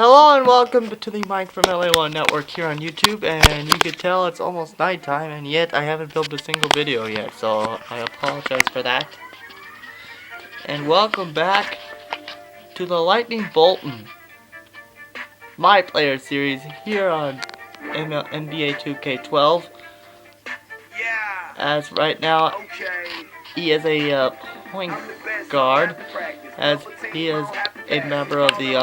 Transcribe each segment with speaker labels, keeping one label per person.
Speaker 1: Hello and welcome to the Mike from LA1 Network here on YouTube, and you can tell it's almost nighttime and yet I haven't filmed a single video yet, so I apologize for that. And welcome back to the Lightning Bolton My Player series here on NBA 2K12. As right now he is a point guard, as he is a member of the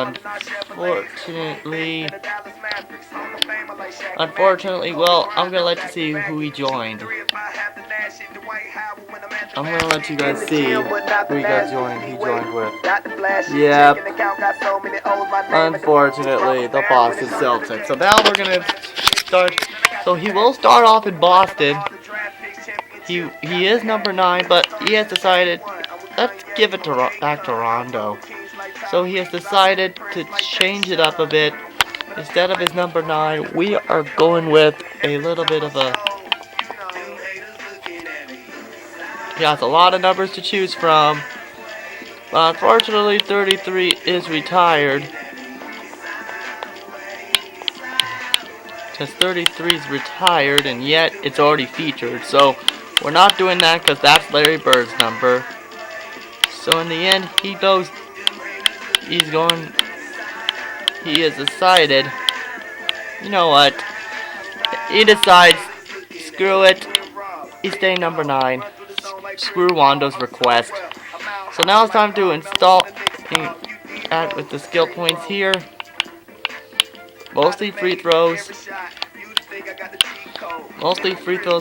Speaker 1: unfortunately, well, I'm gonna let you see who he joined. I'm gonna let you guys see who he joined with. Yep. Unfortunately, the Boston Celtics. So now we're gonna start. So he will start off in Boston. He is number 9, but he has decided, let's give it back to Rondo. So he has decided to change it up a bit. Instead of his number 9, we are going with a little bit of a... He has a lot of numbers to choose from. But unfortunately, 33 is retired. Because 33 is retired, and yet it's already featured. So we're not doing that because that's Larry Bird's number. So in the end, he has decided, you know what, he decides, screw it, he's staying number 9, screw Wando's request. So now it's time to install, add with the skill points here, mostly free throws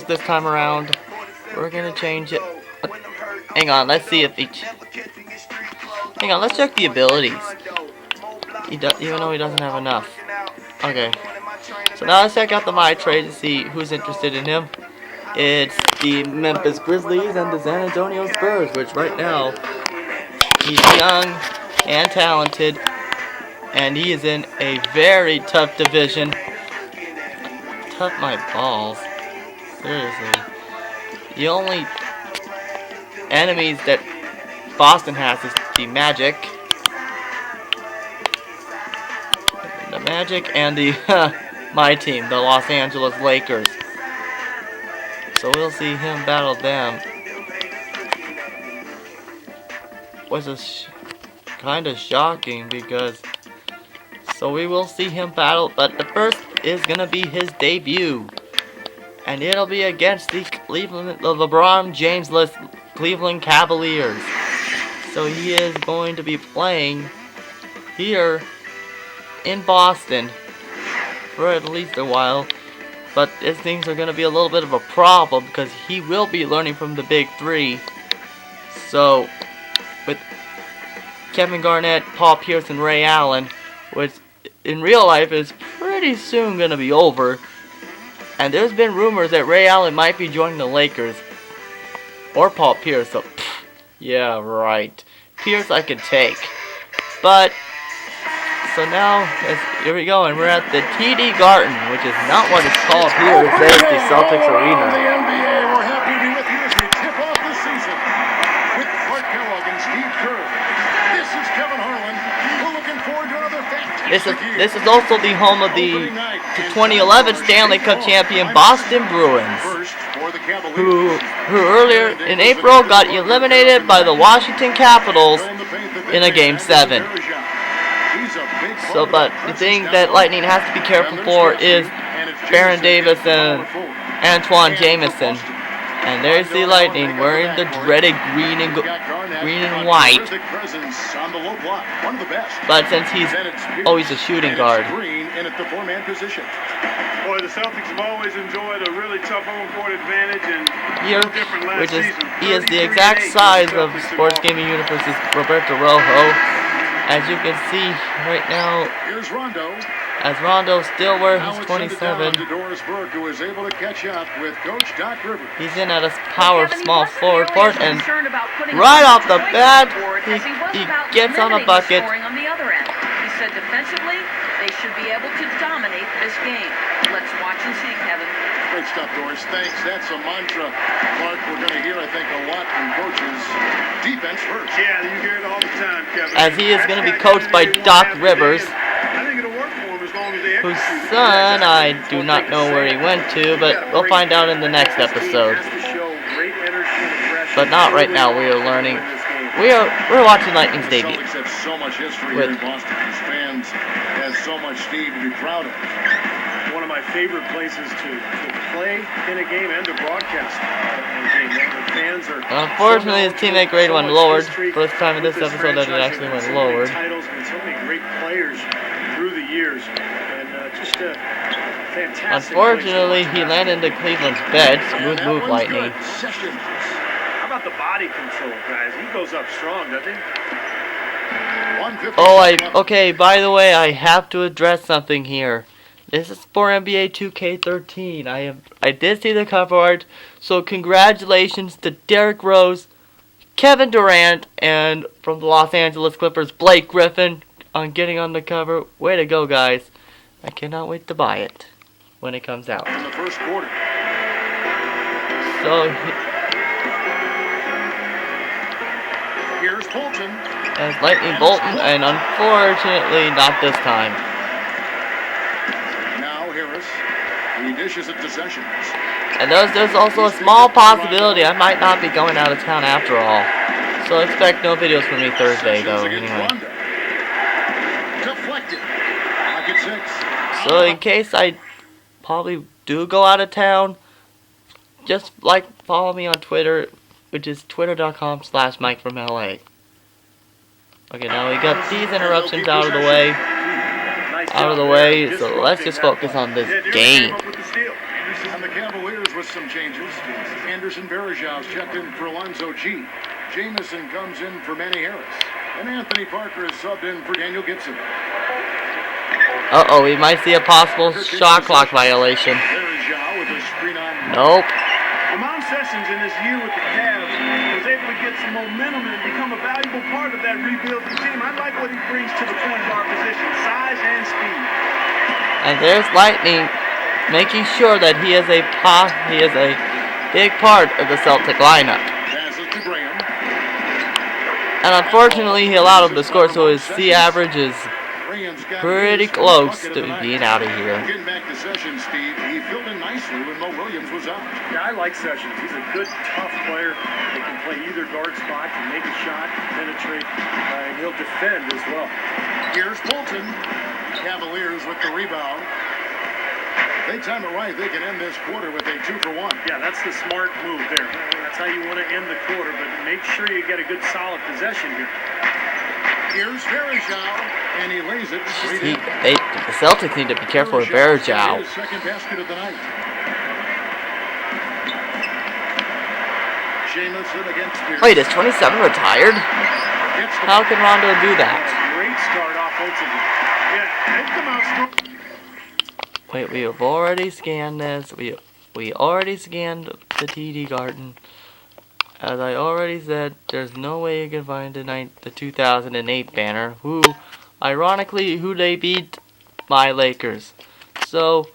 Speaker 1: this time around. We're gonna change it. Hang on, let's see if let's check the abilities. Even though he doesn't have enough. Okay. So now let's check out the My Trade to see who's interested in him. It's the Memphis Grizzlies and the San Antonio Spurs, which right now, he's young and talented, and he is in a very tough division. Tough my balls. Seriously. The only enemies that Boston has is the Magic. The Magic and the my team, the Los Angeles Lakers. So we'll see him battle them. Was kind of shocking because. So we will see him battle, but the first is gonna be his debut, and it'll be against the LeBron James-less Cleveland Cavaliers. So he is going to be playing here in Boston for at least a while, but things are going to be a little bit of a problem because he will be learning from the big 3. So with Kevin Garnett, Paul Pierce, and Ray Allen, which in real life is pretty soon going to be over, and there's been rumors that Ray Allen might be joining the Lakers or Paul Pierce. So yeah, right, Pierce I could take, but so now, here we go, and we're at the TD Garden, which is not what it's called here. It says the Celtics Arena.
Speaker 2: The NBA, we're happy to be with you as we tip off the season with Clark Kellogg and Steve Kerr. This is Kevin Harlan. We're looking forward to another fantastic year.
Speaker 1: This is also the home of the 2011 Stanley Cup champion Boston Bruins, who earlier in April got eliminated by the Washington Capitals in a Game 7. So, but the thing that Lightning has to be careful for is Baron Davis and Antoine Jameson. And there's the Lightning wearing the dreaded green and white. But since he's always a shooting guard.
Speaker 3: Boy, the Celtics have always enjoyed a really tough home court advantage, and
Speaker 1: here, which is he is the exact size of Sports Gaming Universe's Roberto Rojo. As you can see right now, as Rondo still wears his 27. He's in at a power small forward court, and right off the bat, he gets on a bucket.
Speaker 4: He said defensively, they should be able to dominate this game. Let's watch and see, Kevin.
Speaker 2: Great stuff, Doris. Thanks. That's a mantra, Clark, we're going to hear, I think, a lot from coaches. Defense first.
Speaker 3: Yeah, you hear it all the time, Kevin.
Speaker 1: As he is going to be coached by Doc Rivers.
Speaker 3: I think it'll
Speaker 1: whose son I do not know where he went to, but we'll find out in the next episode. But not right now. We are learning. We're watching Lightning's debut.
Speaker 2: Celtics have so much history here in Boston. These fans have so much, Steve, to be proud of.
Speaker 3: One of my favorite places to play in a game and to broadcast a game. The fans are
Speaker 1: Unfortunately, his teammate grade went lowered. First time in this episode that it actually went lowered.
Speaker 3: Titles and so many great players through the years, and just a fantastic.
Speaker 1: Unfortunately, he landed into Cleveland's bed. Smooth move, Lightning.
Speaker 3: How about the body control, guys? He goes up strong, doesn't he?
Speaker 1: Oh, okay, by the way, I have to address something here. This is for NBA 2K13. I did see the cover art, so congratulations to Derrick Rose, Kevin Durant, and from the Los Angeles Clippers, Blake Griffin, on getting on the cover. Way to go, guys. I cannot wait to buy it when it comes out.
Speaker 2: In the first quarter.
Speaker 1: So,
Speaker 2: Here's Bolton.
Speaker 1: as Lightning Bolton, and unfortunately not this time.
Speaker 2: Now Harris. He dishes it to Sessions.
Speaker 1: And there's also a small possibility I might not be going out of town after all. So expect no videos from me Thursday, though, anyway.
Speaker 2: Deflected. Pocket six.
Speaker 1: So in case I probably do go out of town, just follow me on Twitter, which is twitter.com/Mike from LA. Okay, now we got these interruptions out of the way. So let's just focus on this game.
Speaker 2: And the Cavaliers with some changes. Anderson Varejau's checked in for Alonzo G. Jamison comes in for Manny Harris. And Anthony Parker is subbed in for Daniel Gibson.
Speaker 1: Uh-oh, we might see a possible shot clock violation.
Speaker 2: Varejau with a screen on.
Speaker 1: Nope.
Speaker 3: Ramon Sessions in his year with the Cavs was able to get some momentum and become a valuable part of that rebuilding team. I like what he brings to the point guard position, size and speed.
Speaker 1: And there's Lightning making sure that he is a big part of the Celtic lineup.
Speaker 2: Passes to Graham.
Speaker 1: And unfortunately, he allowed him to score, so his C average is
Speaker 2: Graham's got
Speaker 1: pretty
Speaker 2: his
Speaker 1: close
Speaker 2: bucket
Speaker 1: to
Speaker 2: of the night.
Speaker 1: being out of here.
Speaker 2: Getting back to Sessions, Steve. He filled in nicely when Mo Williams was out.
Speaker 3: Yeah, I like Sessions. He's a good, tough player that can play either guard spot, can make a shot, penetrate, and he'll defend as well.
Speaker 2: Here's Bolton. Cavaliers with the rebound. They time it right. They can end this quarter with a 2-for-1.
Speaker 3: Yeah, that's the smart move there. That's how you want to end the quarter, but make sure you get a good, solid possession here.
Speaker 2: Here's Varejau, and he lays it straight in.
Speaker 1: The Celtics need to be careful with Varejau.
Speaker 2: His second basket of the night. Jamison against Pierce.
Speaker 1: Wait, is 27 retired?
Speaker 2: Gets the
Speaker 1: How can Rondo do that?
Speaker 3: Great start offensively. Yeah, they come out strong.
Speaker 1: Wait, we have already scanned this. We already scanned the TD Garden. As I already said, there's no way you can find the 2008 banner. Ironically, who they beat? My Lakers. So,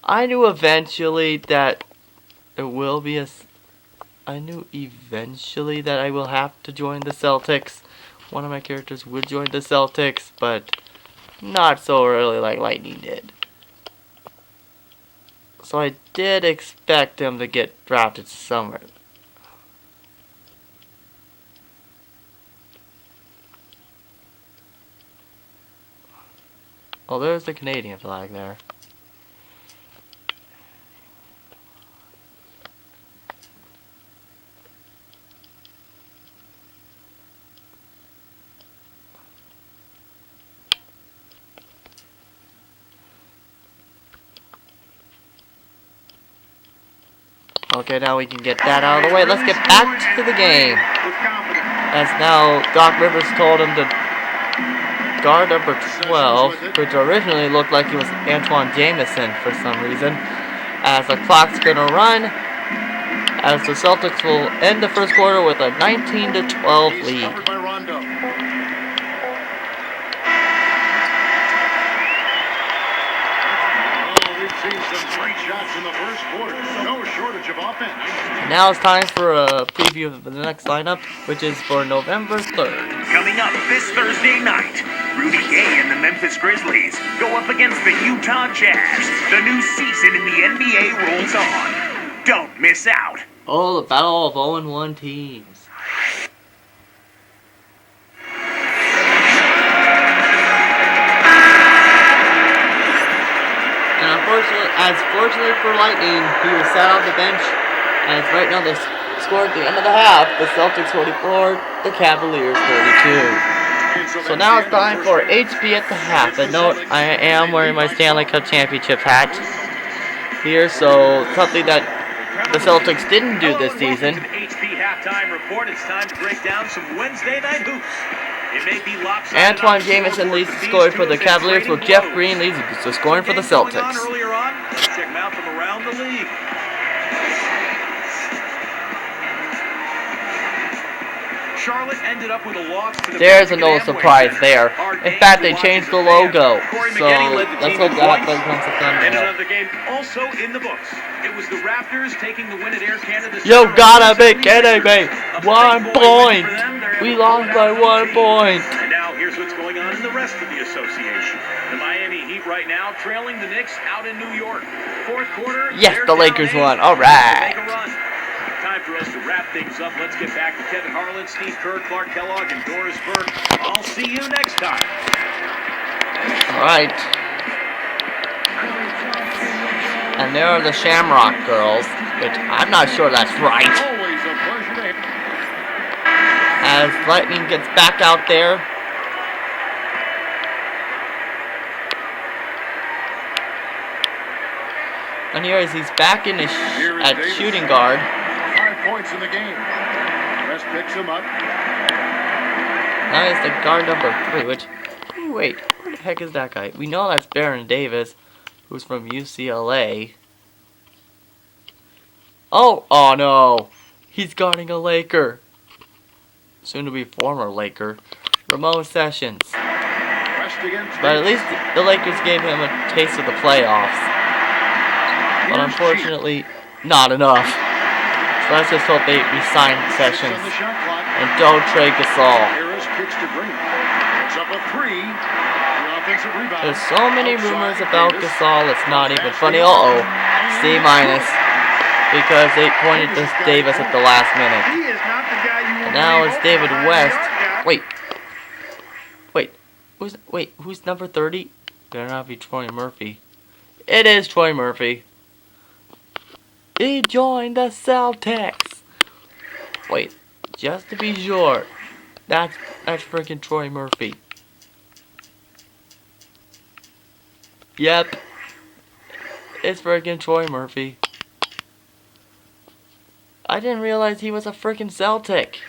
Speaker 1: I knew eventually that there will be I knew eventually that I will have to join the Celtics. One of my characters would join the Celtics, but not so early like Lightning did. So I did expect him to get drafted somewhere. Oh, there's the Canadian flag there. Okay, now we can get that out of the way. Let's get back to the game. As now Doc Rivers told him to guard number 12, which originally looked like it was Antoine Jamison for some reason. As the clock's gonna run, as the Celtics will end the first quarter with a 19-12 lead.
Speaker 2: Covered by Rondo. We've seen some great shots in the first quarter. No shortage of offense.
Speaker 1: Now it's time for a preview of the next lineup, which is for November 3rd.
Speaker 5: Coming up this Thursday night, Rudy Gay and the Memphis Grizzlies go up against the Utah Jazz. The new season in the NBA rolls on. Don't miss out.
Speaker 1: Oh, the battle of 0-1 teams. And fortunately for Lightning, he was sat off the bench. As right now they scored at the end of the half. The Celtics 44, the Cavaliers 42. So now it's time for HP at the half. And note, I am wearing my Stanley Cup Championship hat here, so something that the Celtics didn't do this season.
Speaker 5: HP halftime report. It's time to break down some Wednesday night hoops. It may be lopsided.
Speaker 1: Antoine Jamison leads the scoring for the Cavaliers, while Jeff Green leads the scoring for the Celtics.
Speaker 5: Earlier on, check them out from around the league. Charlotte ended up with a loss to the
Speaker 1: There's no surprise there. In fact, they changed the logo. So let's hope that doesn't come to
Speaker 5: And
Speaker 1: thumbnail.
Speaker 5: another game also in the books. It was the Raptors taking the win at Air Canada.
Speaker 1: You gotta be kidding me! 1 point! We lost by 1 point!
Speaker 5: And now here's what's going on in the rest of the association. The Miami Heat right now trailing the Knicks out in New York. Fourth quarter.
Speaker 1: Yes,
Speaker 5: they're
Speaker 1: the
Speaker 5: down
Speaker 1: Lakers
Speaker 5: 8
Speaker 1: won.
Speaker 5: to
Speaker 1: Alright.
Speaker 5: make a run. Time for us to wrap things up. Let's get back to Kevin Harlan, Steve Kerr, Clark Kellogg, and Doris Burke. I'll see you next time.
Speaker 1: Alright. And there are the Shamrock Girls, which I'm not sure that's right.
Speaker 2: Always a pleasure to
Speaker 1: As Lightning gets back out there. And here is he's back in his at shooting guard.
Speaker 2: 5 points in the game. West picks him up.
Speaker 1: Now he's the guard number 3, which, wait, where the heck is that guy? We know that's Baron Davis, who's from UCLA. Oh no, he's guarding a Laker. Soon to be former Laker, Ramon Sessions.
Speaker 2: West against
Speaker 1: But at least the Lakers gave him a taste of the playoffs. But unfortunately, not enough. So let's just hope they resign Sessions
Speaker 2: on the shot clock.
Speaker 1: and don't trade Gasol.
Speaker 2: Harris kicks to Green. It's up a 3. The offensive rebound.
Speaker 1: There's so many rumors
Speaker 2: Outside
Speaker 1: about
Speaker 2: Davis.
Speaker 1: Gasol, it's not even funny. Uh-oh, C-. Because they pointed to Davis at the last minute.
Speaker 3: He is not the guy you want
Speaker 1: And now
Speaker 3: to
Speaker 1: it's
Speaker 3: be
Speaker 1: David
Speaker 3: behind the
Speaker 1: West.
Speaker 3: arc guy.
Speaker 1: Wait, who's number 30? Better not be Troy Murphy. It is Troy Murphy. He joined the Celtics. Wait, just to be sure, that's freaking Troy Murphy. Yep, it's freaking Troy Murphy. I didn't realize he was a freaking Celtic.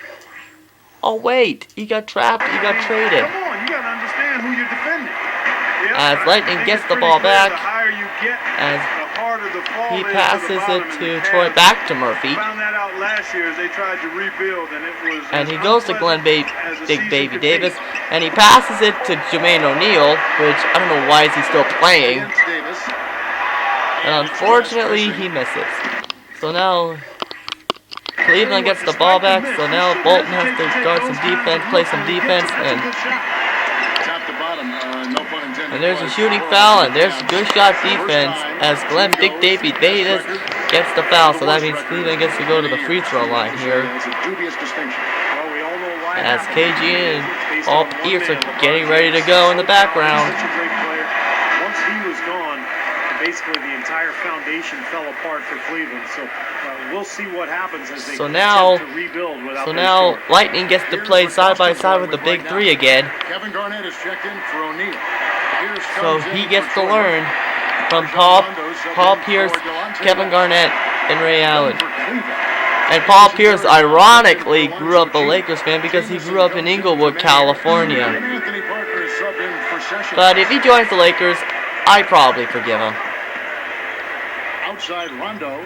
Speaker 1: Oh wait, he got trapped, he got traded.
Speaker 3: Come on, you gotta understand who you're defending. Yep,
Speaker 1: As
Speaker 3: I
Speaker 1: Lightning
Speaker 3: think
Speaker 1: gets
Speaker 3: it's
Speaker 1: the
Speaker 3: pretty
Speaker 1: ball
Speaker 3: clear,
Speaker 1: back,
Speaker 3: the higher you get,
Speaker 1: as
Speaker 3: the harder the fall
Speaker 1: he
Speaker 3: is
Speaker 1: passes
Speaker 3: to the
Speaker 1: it
Speaker 3: bottom,
Speaker 1: to
Speaker 3: and the
Speaker 1: Troy,
Speaker 3: Cavs
Speaker 1: back to Murphy.
Speaker 3: found that out last year as they tried to rebuild, and it was
Speaker 1: And
Speaker 3: as
Speaker 1: he goes to Glenn
Speaker 3: unpleasant as a
Speaker 1: Big
Speaker 3: season
Speaker 1: Baby
Speaker 3: could
Speaker 1: Davis,
Speaker 3: be.
Speaker 1: and he passes it to Jermaine O'Neal, which I don't know why is he still playing.
Speaker 2: Against Davis.
Speaker 1: And unfortunately, he misses. So now Cleveland gets the ball back. So now Bolton has to guard some defense, play some defense, and
Speaker 2: Top to bottom, no pun intended.
Speaker 1: there's a shooting foul, and there's a good shot defense as Glenn Big Baby Davis gets the foul. So that means Cleveland gets to go to the free throw line here.
Speaker 2: It's a dubious distinction.
Speaker 3: Well, we all know why
Speaker 1: As
Speaker 3: that
Speaker 1: KG
Speaker 3: happened.
Speaker 1: and
Speaker 3: Based
Speaker 1: all
Speaker 3: on one
Speaker 1: Pierce are
Speaker 3: man,
Speaker 1: getting
Speaker 3: LeBron
Speaker 1: ready to
Speaker 3: James
Speaker 1: go in the
Speaker 3: so
Speaker 1: background.
Speaker 3: Such a great player. Once he was gone, basically the entire foundation fell apart for Cleveland. So we'll see what happens as they
Speaker 1: So now-
Speaker 3: attempt to rebuild without
Speaker 1: So
Speaker 3: those
Speaker 1: now
Speaker 3: two.
Speaker 1: Lightning gets to play side by side with the big 3 again.
Speaker 2: Kevin Garnett is checked in for O'Neal. Pierce
Speaker 1: So
Speaker 2: comes
Speaker 1: he
Speaker 2: in
Speaker 1: gets
Speaker 2: for
Speaker 1: to
Speaker 2: Troy
Speaker 1: learn
Speaker 2: Murphy.
Speaker 1: from
Speaker 2: Rajon
Speaker 1: Paul
Speaker 2: Rondo subbed in
Speaker 1: Pierce,
Speaker 2: for Delonte
Speaker 1: Kevin
Speaker 2: West.
Speaker 1: Garnett, and Ray Allen.
Speaker 2: For Cleveland.
Speaker 1: And Paul Pierce ironically grew up a Lakers fan because he grew up in Inglewood, California.
Speaker 2: And Anthony Parker is subbed in for Sessions.
Speaker 1: But if he joins the Lakers, I'd probably forgive him.
Speaker 2: Outside Rondo.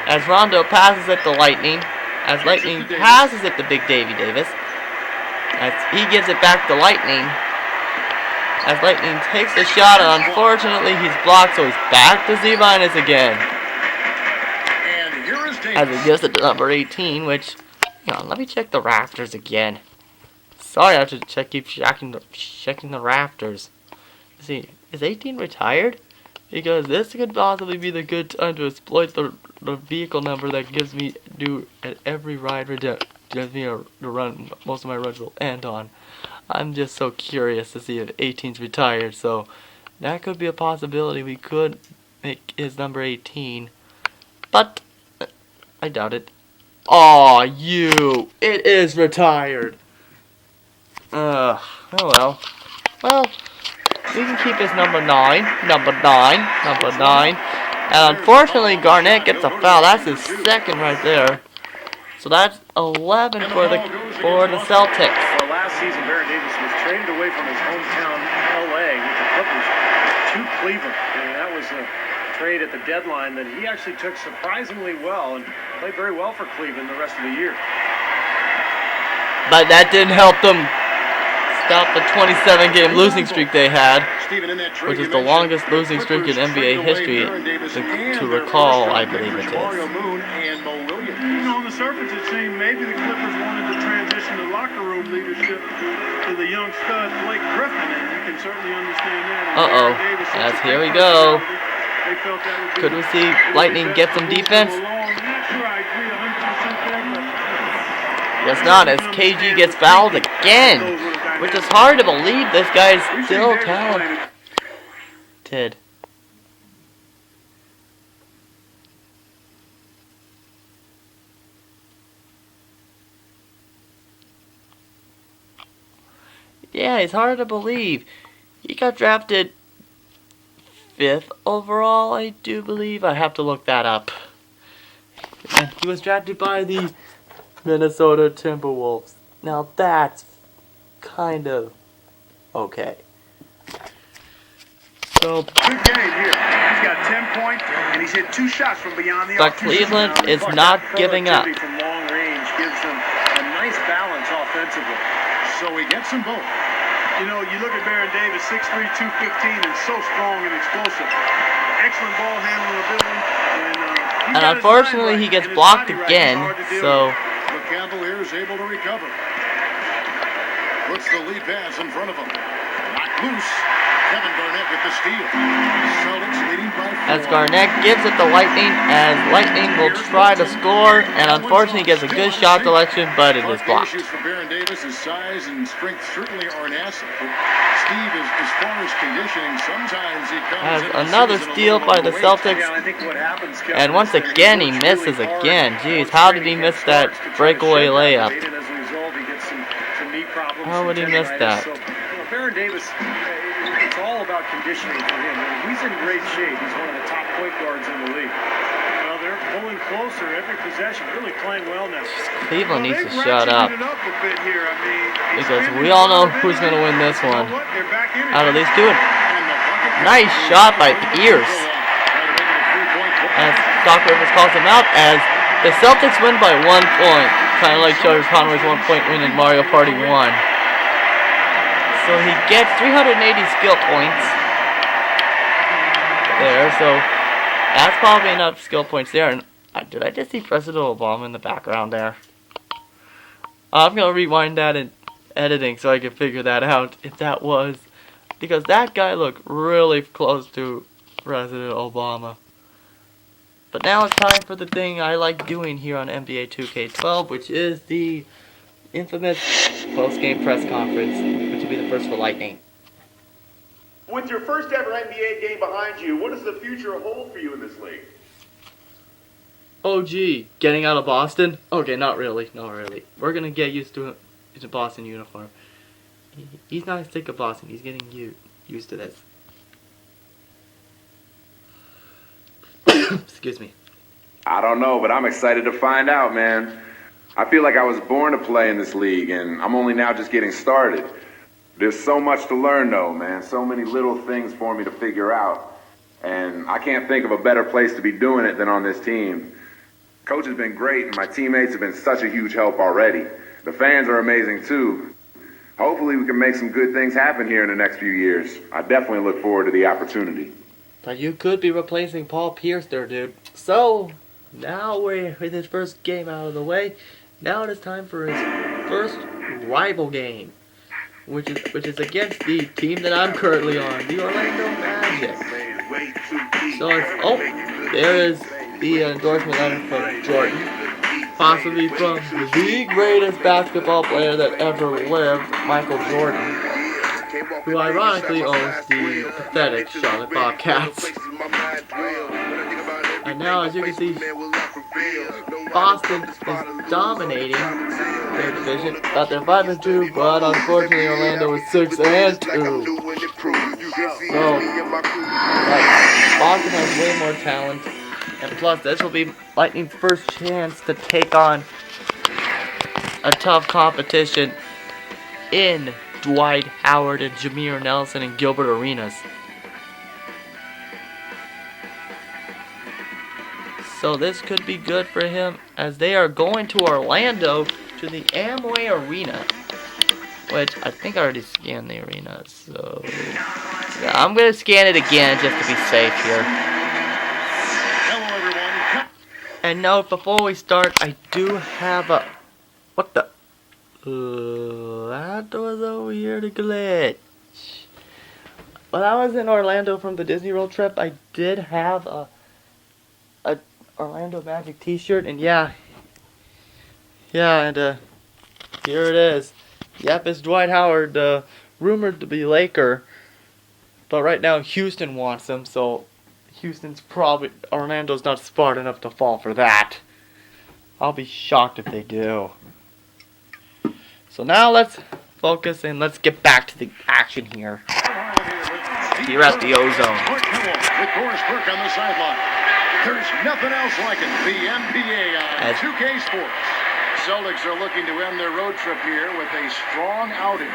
Speaker 1: As Rondo passes it to Lightning, as Lightning passes it to Big Davy Davis, as he gives it back to Lightning, as Lightning takes the shot, and unfortunately he's blocked, so he's back to Z- again.
Speaker 2: And here is
Speaker 1: As he
Speaker 2: Davis.
Speaker 1: gives it to number 18, which, hang on, let me check the Raptors again. Sorry, I have to keep checking the rafters. Let's see, is 18 retired? Because this could possibly be the good time to exploit the vehicle number that gives me at every ride gives me to run. Most of my runs will end on. I'm just so curious to see if 18's retired. So that could be a possibility. We could make his number 18, but I doubt it. Aw, it is retired. Oh well. Well, we can keep his number 9. And unfortunately, Garnett gets a foul. That's his second right there. So that's 11 for the Celtics.
Speaker 3: Well, last season, Baron Davis was traded away from his hometown, L.A., with the Clippers to Cleveland. And that was a trade at the deadline that he actually took surprisingly well and played very well for Cleveland the rest of the year.
Speaker 1: But that didn't help them stop the 27-game losing streak they had, which is the longest losing streak in NBA history to recall, I believe it is.
Speaker 3: You know, on the surface it seemed maybe the Clippers wanted to transition the locker room leadership to the young stud Blake Griffin, and you can certainly understand that.
Speaker 1: As here we go. Could we see Lightning get some defense? Guess not, as KG gets fouled again, which is hard to believe this guy's still talented. Yeah, it's hard to believe. He got drafted 5th overall, I do believe. I have to look that up. And he was drafted by the Minnesota Timberwolves. Now that's kind of okay. So,
Speaker 3: good game here. He's got 10 points and he's hit 2 shots from beyond the
Speaker 1: but Cleveland is not giving up.
Speaker 3: From long range gives them a nice balance offensively.
Speaker 2: So he gets them both.
Speaker 3: You know, you look at Baron Davis, 6'3", 215, and so strong and explosive. Excellent ball handling ability.
Speaker 2: And
Speaker 1: unfortunately, he gets blocked again. So
Speaker 2: the Cavaliers able to recover. Puts the lead pass in front of him. Knocked loose. Kevin Garnett with the steal. Celtics leading by 4.
Speaker 1: As Garnett gives it to Lightning, as Lightning will try to score, and unfortunately gets a good shot selection, but it is blocked.
Speaker 2: Issues for Baron Davis, his size and strength certainly are an asset. But Steve, as far as conditioning, sometimes he comes
Speaker 1: As another steal by the Celtics, and once again he misses again. Jeez, how did he miss that breakaway layup? How would he miss that?
Speaker 3: Baron Davis, it's all about conditioning for him. He's in great shape. He's one of the top point guards in the league. Well, they're pulling closer every possession, really playing well now.
Speaker 1: Cleveland needs to shut up. Because we all know who's going to win this one. Out of these two. Nice shot by Pierce. As Doc Rivers calls him out, as the Celtics win by 1 point. Kind of like Charles Conway's 1-point win in Mario Party 1. So he gets 380 skill points there, so that's probably enough skill points there. And did I just see President Obama in the background there? I'm going to rewind that in editing so I can figure that out if that was, because that guy looked really close to President Obama. But now it's time for the thing I like doing here on NBA 2K12, which is the infamous post-game press conference, which will be the first for Lightning.
Speaker 6: With your first ever NBA game behind you, what does the future hold for you in this league?
Speaker 1: Oh gee, getting out of Boston? Okay, not really. We're gonna get used to his Boston uniform. He's not sick of Boston. He's getting used to this. Excuse me.
Speaker 7: I don't know, but I'm excited to find out, man. I feel like I was born to play in this league, and I'm only now just getting started. There's so much to learn, though, man. So many little things for me to figure out. And I can't think of a better place to be doing it than on this team. Coach has been great, and my teammates have been such a huge help already. The fans are amazing, too. Hopefully we can make some good things happen here in the next few years. I definitely look forward to the opportunity.
Speaker 1: But you could be replacing Paul Pierce there, dude. So, now we're with his first game out of the way. Now it is time for his first rival game. which is against the team that I'm currently on, the Orlando Magic. So there is the endorsement letter from Jordan, possibly from the greatest basketball player that ever lived, Michael Jordan, who ironically owns the pathetic Charlotte Bobcats. And now, as you can see, Boston is dominating their division. But they're 5-2, but unfortunately Orlando is 6-2. So, Boston has way more talent, and plus this will be Lightning's first chance to take on a tough competition in Dwight Howard and Jameer Nelson and Gilbert Arenas. So this could be good for him as they are going to Orlando to the Amway Arena, which I think I already scanned the arena. So yeah, I'm gonna scan it again just to be safe here.
Speaker 2: Hello, everyone.
Speaker 1: And note before we start, I do have a what the that was a weird glitch. When I was in Orlando from the Disney World trip, I did have a Orlando Magic t-shirt, and yeah, and here it is. Yep, it's Dwight Howard, rumored to be Laker, but right now Houston wants him, so Orlando's not smart enough to fall for that. I'll be shocked if they do. So now let's focus and let's get back to the action here. Here at the Ozone.
Speaker 2: With Boris Burke on the sideline. There's nothing else like it. The NBA on 2K Sports. Celtics are looking to end their road trip here with a strong outing.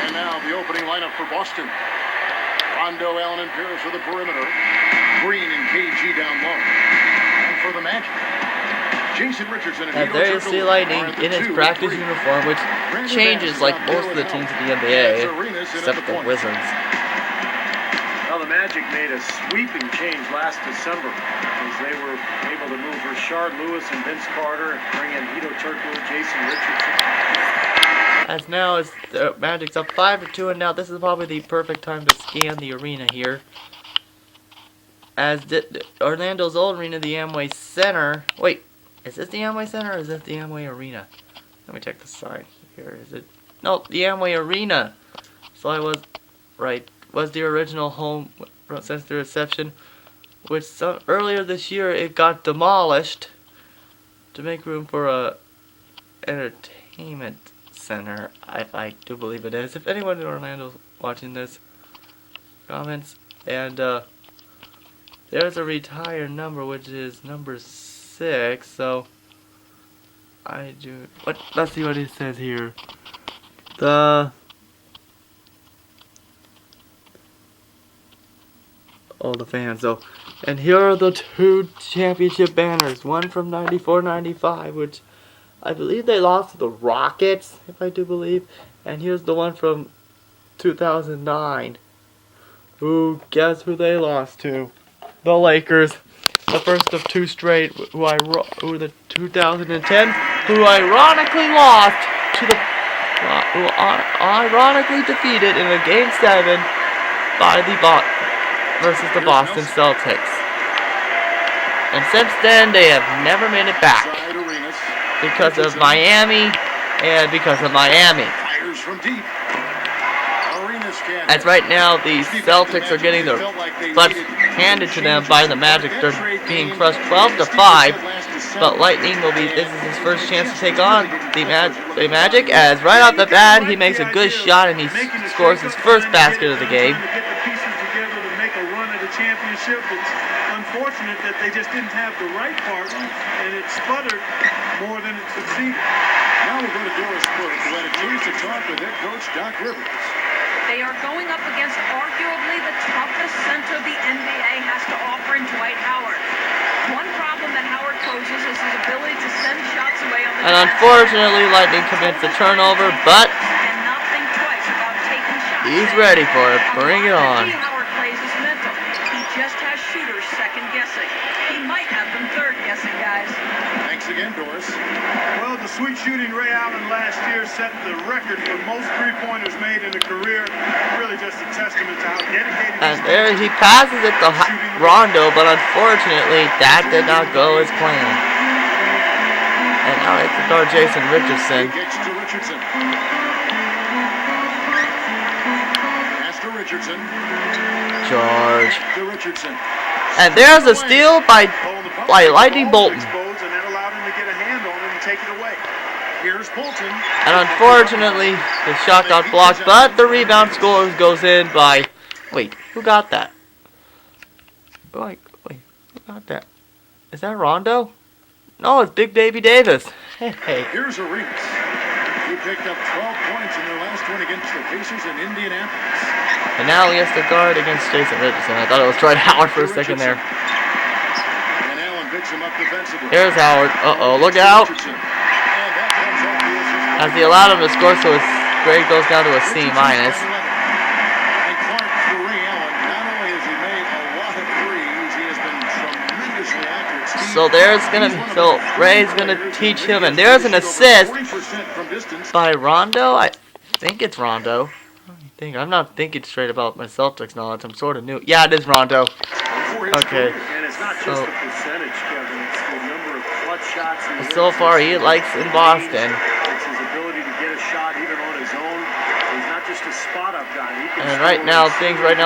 Speaker 2: And now the opening lineup for Boston. Rondo, Allen, and Pierce for the perimeter. Green and KG down low. And for the Magic, Jason Richardson and
Speaker 1: there you see Lightning in his practice uniform, which changes like most of the teams in the NBA, except the Wizards.
Speaker 3: Well, the Magic made a sweeping change last December as they were able to move Rashard Lewis and Vince Carter and bring in Hedo Turkoglu, Jason Richardson.
Speaker 1: As now as the Magic's up 5-2, and now this is probably the perfect time to scan the arena here. As Orlando's old arena, the Amway Center. Wait, is this the Amway Center or is this the Amway Arena? Let me check the sign here. Is it? No, the Amway Arena. So I was right. Was the original home since the reception, which earlier this year it got demolished to make room for a entertainment center. I do believe it is. If anyone in Orlando's watching this, comments. And there's a retired number, which is number 6. So I do. Let's see what it says here. The fans. So, and here are the 2 championship banners. One from 94-95, which I believe they lost to the Rockets, if I do believe. And here's the one from 2009. Guess who they lost to? The Lakers. The first of 2 straight, who the 2010, who ironically lost to the, who ironically defeated in a Game 7 by the versus the Boston Celtics. And since then, they have never made it back because of Miami and because of Miami. As right now, the Celtics are getting their butts handed to them by the Magic. They're being crushed 12-5. But Lightning this is his first chance to take on the Magic. As right off the bat, he makes a good shot and he scores his first basket of the game.
Speaker 8: Championship. It's unfortunate that they just didn't have the right partner, and it sputtered more than it succeeded.
Speaker 2: Now we'll go to Doris Burke, who had a chance to talk with head coach Doc Rivers.
Speaker 4: They are going up against arguably the toughest center the NBA has to offer in Dwight Howard. One problem that Howard poses is his ability to send shots away on the
Speaker 1: and unfortunately, Lightning commits a turnover, but
Speaker 4: and not think twice about taking shots.
Speaker 1: He's ready for it. Bring it on.
Speaker 4: Just has shooters second-guessing. He might have them third-guessing, guys.
Speaker 2: Thanks once again, Doris.
Speaker 8: Well, the sweet shooting Ray Allen last year set the record for most three-pointers made in a career. Really just a testament to how dedicated.
Speaker 1: And there he passes it to Rondo, but unfortunately that did not go as planned. And now it's the guard Jason Richardson.
Speaker 2: Kicks to Richardson. Pass to Richardson.
Speaker 1: Charge.
Speaker 2: To Richardson.
Speaker 1: And there's a steal by Lightning Bolton.
Speaker 8: Exposed, and that allowed him to get a hand on it and take it away.
Speaker 2: Here's Bolton.
Speaker 1: And unfortunately, the shot got blocked, but the rebound score goes in by... Wait, who got that? Wait, who got that? Is that Rondo? No, it's Big Baby Davis. Hey.
Speaker 2: Here's Arenas. He picked up 12 points in their last one against the Pacers in Indianapolis.
Speaker 1: And now he has to guard against Jason Richardson. I thought it was Dwight Howard for a second there.
Speaker 2: And Allen picks him up defensively.
Speaker 1: Here's Howard. Uh-oh, look out. As he allowed him to score, so his grade goes down to a C-.
Speaker 2: And Clark for Ray Allen. Not only has he made a lot of threes, he has been tremendously accurate.
Speaker 1: So Ray's gonna teach him, and there's an assist by Rondo. I think it's Rondo. I'm not thinking straight about my Celtics knowledge. I'm sort of new. Yeah, it is Rondo. Okay.
Speaker 3: And it's not just the percentage, Kevin. It's the number of clutch shots.
Speaker 1: So far, he likes in Boston.
Speaker 3: It's his ability to get a shot even on his own. He's not just a spot-up guy.
Speaker 1: And right now,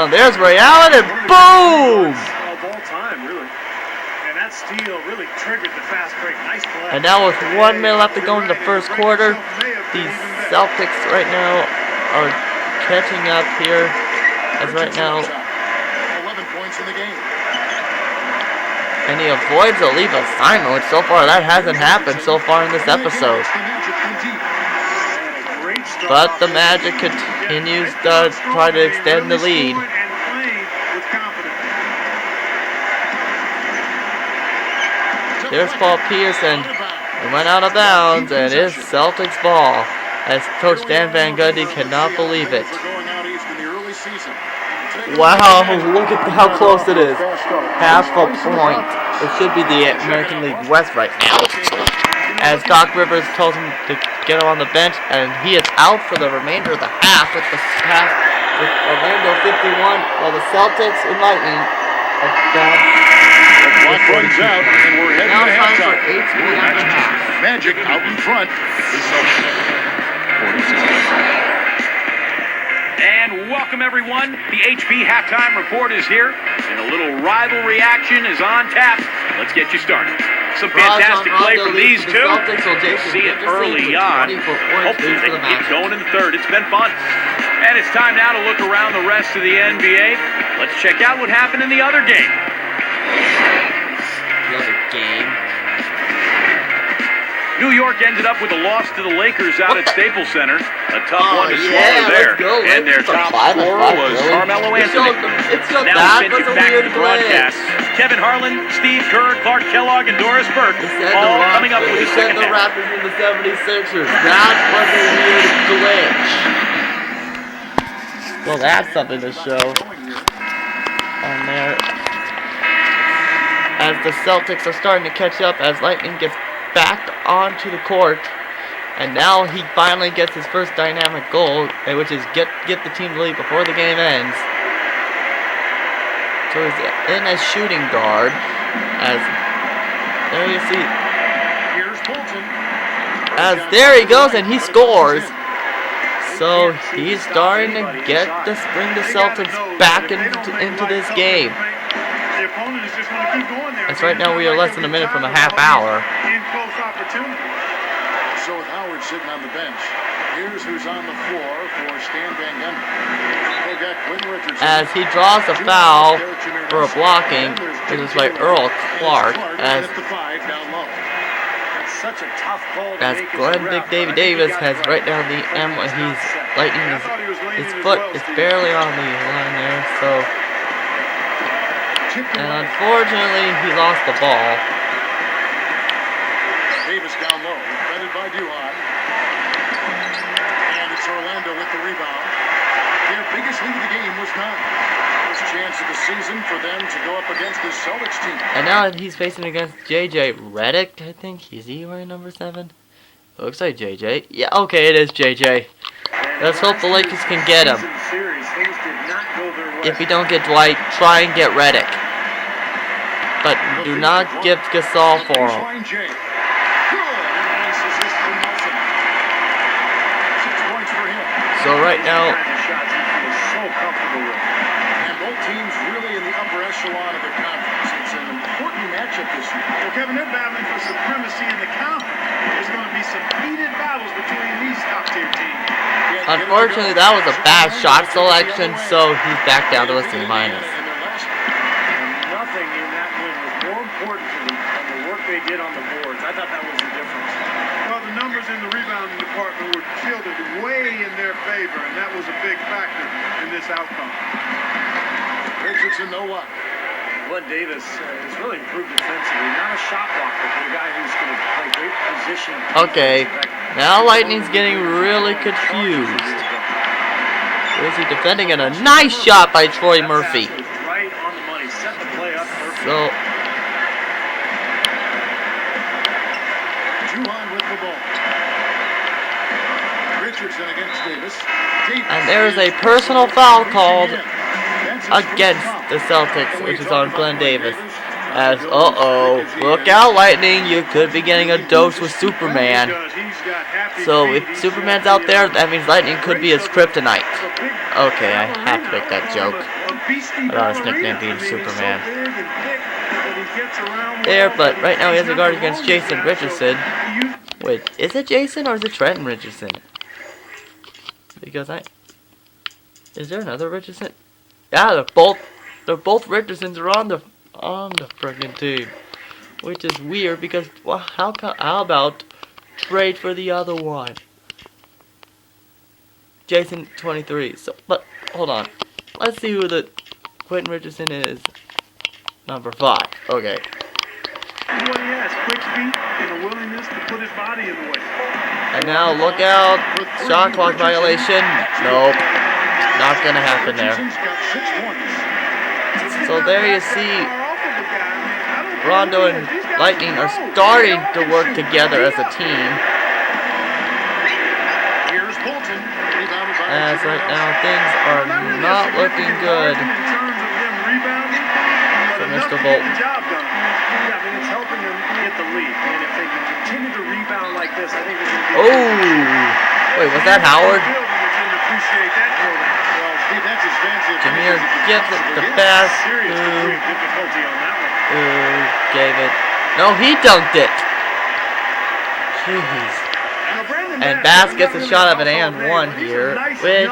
Speaker 1: there's Ray Allen, and boom!
Speaker 3: Of all time, really. And that steal really triggered the fast break. Nice play.
Speaker 1: And now with 1 minute left to go in the first quarter, the Celtics right now are catching up here, as right now,
Speaker 2: 11 points in the game.
Speaker 1: and he avoids a leave assignment, which so far that hasn't happened so far in this episode. But the Magic continues to try to extend the lead. There's Paul Pearson. It went out of bounds, and it's Celtics ball. As Coach Dan Van Gundy cannot believe it. Wow, look at how close it is. Half a point. It should be the American League West right now. As Doc Rivers tells him to get him on the bench, and he is out for the remainder of the half with the half with Orlando 51, while the Celtics and Lightning are down.
Speaker 2: The clock runs out, and we're heading
Speaker 1: Now
Speaker 2: to
Speaker 1: time for
Speaker 2: halftime. Magic out in front.
Speaker 9: And welcome everyone. The HP Halftime Report is here, and a little rivalry action is on tap. Let's get you started. Some fantastic play from these two. See it early on. Hopefully they can keep going in the third. It's been fun. And it's time now to look around the rest of the NBA. Let's check out what happened in the other game. New York ended up with a loss to the Lakers out at Staples Center. A tough one to swallow there. And their top scorer was Carmelo Anthony. Now we send you back to the broadcast. Kevin Harlan, Steve Kerr, Clark Kellogg, and Doris Burke all coming up with the second
Speaker 1: half. The Raptors and the 76ers. That was a weird glitch. Well, that's something to show. On there. As the Celtics are starting to catch up, as Lightning gets back onto the court, and now he finally gets his first dynamic goal, which is get the team to lead before the game ends. So he's in as shooting guard, as there you see,
Speaker 2: Here's Bolton.
Speaker 1: as there he goes, and he scores. So he's starting to bring the Celtics back into this game.
Speaker 8: The opponent is just going to keep going there.
Speaker 1: As right now we are less than a minute from a half hour.
Speaker 8: In close opportunity.
Speaker 2: So with Howard sitting on the bench, here's who's on the floor for Stan Van Gundy. They got Quinn Richardson.
Speaker 1: As he draws a foul for a blocking, which is by Earl Clark. As
Speaker 3: Such a tough call to make
Speaker 1: Glenn Big Davy Davis has right down the M. He's Lightning his foot is barely on the line there. So. And unfortunately, he lost the ball.
Speaker 2: Davis down low, defended by Duhon. And it's Orlando with the rebound. Their biggest lead of the game was 9. Here's Chan chance of the season for them to go up against this Celtics team.
Speaker 1: And now he's facing against JJ Redick, I think. Is he wearing number 7? It looks like JJ. Yeah, okay, it is JJ. Let's hope the Lakers can get him. If we don't get Dwight, try and get Redick. But do not give Gasol for him. So right now,
Speaker 2: and both teams really in the upper echelon of their conference. It's an important matchup this year.
Speaker 8: Well, Kevin, they're battling for supremacy in the conference. There's going to be some heated battles between these top-tier teams.
Speaker 1: unfortunately, that was a bad shot selection, so he's back down to a C-.
Speaker 3: Nothing in that win was more important to them than the work they did on the boards. I thought that was the difference.
Speaker 8: Well, the numbers in the rebounding department were tilted way in their favor, and that was a big factor in this outcome.
Speaker 2: Richardson, no luck.
Speaker 3: Glenn Davis has really improved defensively. Not a shot blocker, but a guy who's going to play great position.
Speaker 1: Okay, now Lightning's getting really confused. Where is he defending? And a nice shot by Troy Murphy.
Speaker 3: Right on the money. Set the play up perfect.
Speaker 1: So,
Speaker 2: Juwan with the ball. Richardson against Davis.
Speaker 1: and there is a personal foul called against the Celtics, which is on Glenn Davis. As, look out, Lightning, you could be getting a dose with Superman. So if Superman's out there, that means Lightning could be his kryptonite. Okay, I have to make that joke about his nickname being Superman. There, but right now he has a guard against Jason Richardson. Wait, is it Jason or is it Trenton Richardson? Because is there another Richardson? Yeah, they're both Richardsons are on the friggin' team, which is weird because how about trade for the other one? Jason 23. So, but hold on, let's see who the Quentin Richardson is. Number 5. Okay.
Speaker 8: What he has, quick feet and a willingness to put his body in the way.
Speaker 1: And now look out, shot clock violation. Nope, not gonna happen there. So there you see, Rondo and Lightning are starting to work together as a team.
Speaker 2: Here's Bolton.
Speaker 1: As right now things are not looking good for Mr. Bolton.
Speaker 3: It's helping them get the lead, and if they can continue to rebound like this, I think they're going to
Speaker 1: Oh,
Speaker 3: be
Speaker 1: wait, was that Howard?
Speaker 2: That's his fancy.
Speaker 1: Jameer gives it the pass. Who gave it? No, he dunked it. Jeez. And Bass gets a shot of an and 1 here, which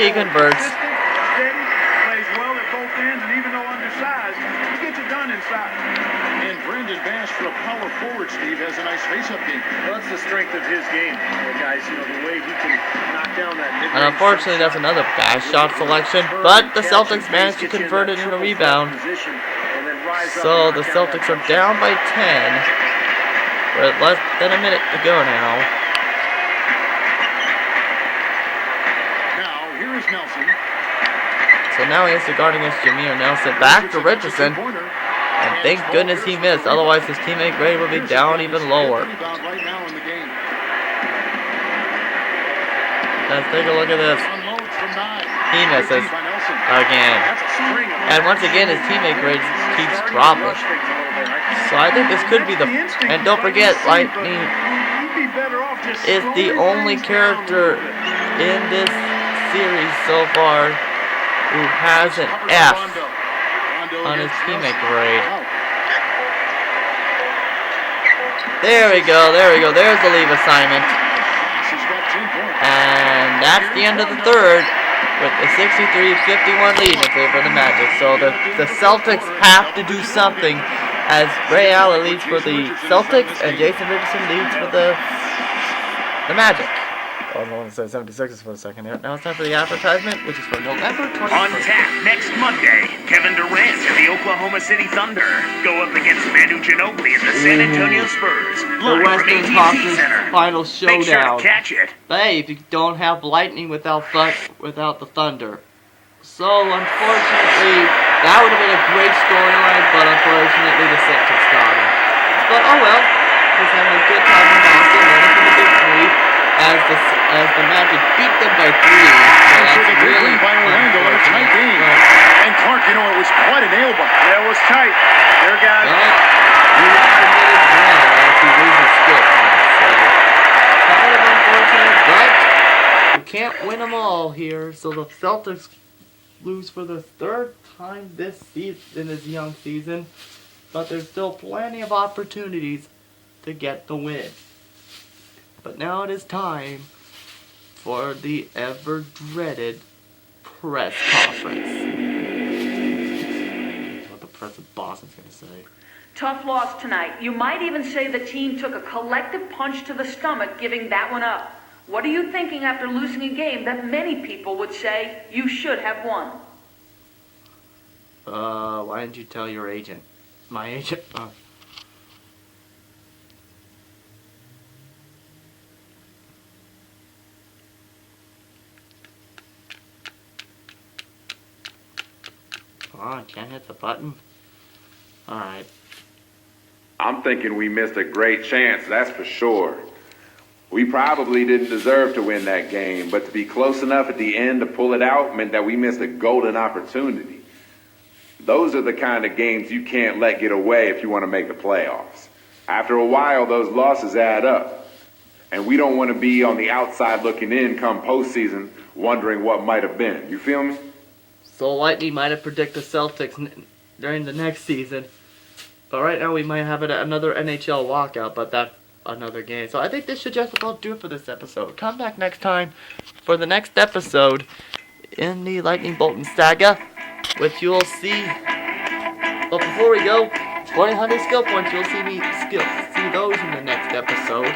Speaker 1: he converts.
Speaker 8: Plays well at both ends, and even though undersized, he gets it done inside.
Speaker 2: And Brandon Bass, for a power forward, Steve, has a nice face-up game.
Speaker 3: Well, that's the strength of his game, guys. You know, the way he can knock down that mid-range.
Speaker 1: And unfortunately, that's another bad shot selection, but the Celtics managed to convert it into a rebound. So the Celtics are down by 10, with less than a minute to go now.
Speaker 2: Now, here is Nelson.
Speaker 1: So now he has to guard against Jameer Nelson. Back to Richardson. And thank goodness he missed, otherwise his teammate grade would be down even lower. Let's take a look at this. He misses again. And once again his teammate grade keeps dropping. So I think this could be the... And don't forget, Lightning is the only character in this series so far who has an F on his teammate grade. There we go, there's the leave assignment. And that's the end of the third with a 63-51 lead in favor of the Magic. So the Celtics have to do something as Ray Allen leads for the Celtics and Jason Richardson leads for the Magic. I was going to say 76ers for a second there. Now it's time for the advertisement, which is for November 21st.
Speaker 5: On tap next Monday, Kevin Durant and the Oklahoma City Thunder go up against Manu Ginobili and the San Antonio Spurs.
Speaker 1: The
Speaker 5: Live from
Speaker 1: Western
Speaker 5: AT&T
Speaker 1: Conference
Speaker 5: Center.
Speaker 1: final
Speaker 5: Make sure
Speaker 1: showdown.
Speaker 5: to catch it.
Speaker 1: But hey, if you don't have Lightning without the Thunder. So unfortunately, That would have been a great storyline, but unfortunately the Celtics got him. But oh well, he's having a good time in Boston, running for the big three, as the Magic beat them by 3. So that's really
Speaker 2: by Orlando in a tight game. And Clark, you know, it was quite a nail biter.
Speaker 3: Yeah, it was tight. There, guys.
Speaker 1: But he was committed well as he loses skill points. So kind of unfortunate, but you can't win them all here. So the Celtics lose for the 3rd time this season in this young season, but there's still plenty of opportunities to get the win. But now it is time for the ever dreaded press conference. What the press of Boston's going to say.
Speaker 4: Tough loss tonight. You might even say the team took a collective punch to the stomach giving that one up. What are you thinking after losing a game that many people would say you should have won?
Speaker 1: Why didn't you tell your agent? My agent? Oh, I can't hit the button? Alright.
Speaker 7: I'm thinking we missed a great chance, that's for sure. We probably didn't deserve to win that game, but to be close enough at the end to pull it out meant that we missed a golden opportunity. Those are the kind of games you can't let get away if you want to make the playoffs. After a while, those losses add up. And we don't want to be on the outside looking in come postseason wondering what might have been. You feel me?
Speaker 1: So Lightning might have predicted the Celtics during the next season. But right now we might have another NHL walkout, but that's another game. So I think this should just about do it for this episode. Come back next time for the next episode in the Lightning Bolton saga, which you'll see. But before we go, 100 skill points. You'll see those in the next episode.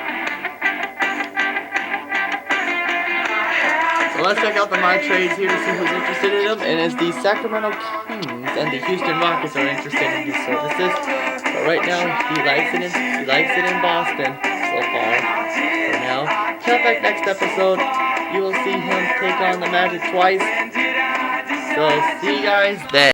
Speaker 1: So let's check out the My Trades here to see who's interested in them. And as the Sacramento Kings and the Houston Rockets are interested in his services. But right now, he likes it in Boston so far. For now, come back next episode. You will see him take on the Magic twice. So see you guys then.